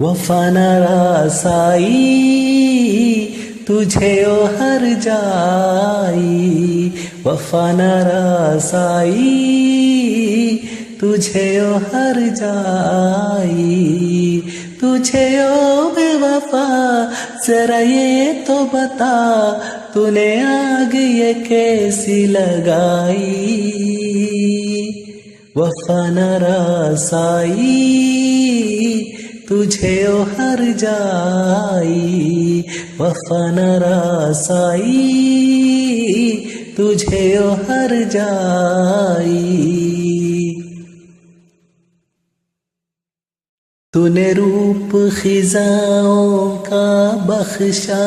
वफा न रासाई तुझे ओ हर जाई, वफा न रासाई तुझे ओ हर जाई। तुझे ओ बेवफा जरा ये तो बता, तूने आग ये कैसी लगाई। वफा न रासाई तुझे ओ हर जाई, वफा न रासाई तुझे ओ हर जाई। तूने रूप खिजाओं का बख्शा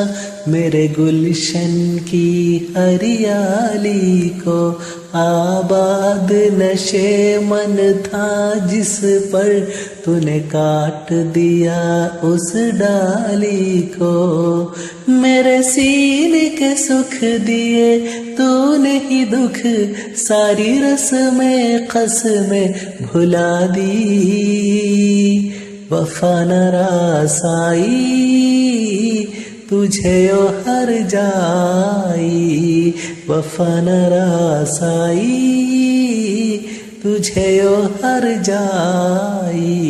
मेरे गुलशन की हरियाली को, आबाद नशे मन था जिस पर तूने काट दिया उस डाली को। मेरे सीने के सुख दिए तूने ही दुख, सारी रस्में कसमें भुला दी। वफा न रासाई तुझे ओ हर जाई, वफा न रासाई तुझे ओ हर जाई।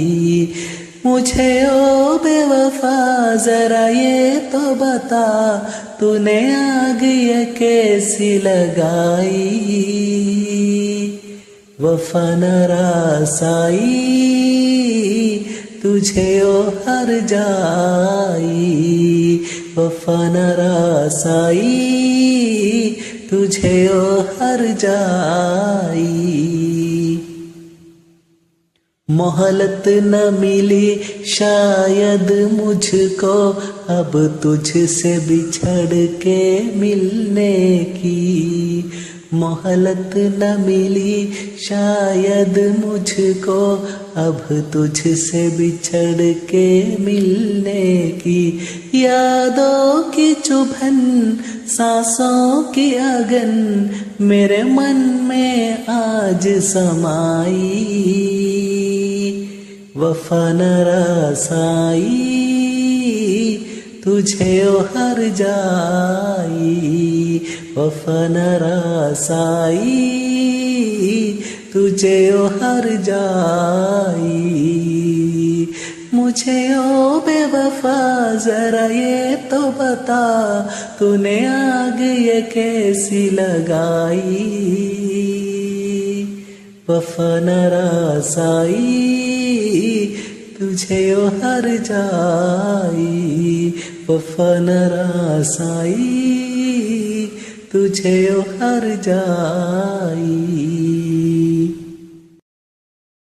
मुझे ओ बेवफा जरा ये तो बता, तूने आग ये कैसी लगाई। वफा न रासाई तुझे ओ हर जाई, वफा न रासाई तुझे ओ हर जाई। मोहलत न मिली शायद मुझको अब तुझसे बिछड़ के मिलने की, मोहलत न मिली शायद मुझको अब तुझसे बिछड़ के मिलने की। यादों की चुभन सांसों की अगन मेरे मन में आज समाई। वफा न रासाई तुझे ओ हर जाई, वफा न रासाई तुझे ओ हर जाई। मुझे ओ बेवफा जरा ये तो बता, तूने आग ये कैसी लगाई। वफा न रासाई तुझे ओ हर जाई, वफा न रासाई तुझे ओ हर जाई।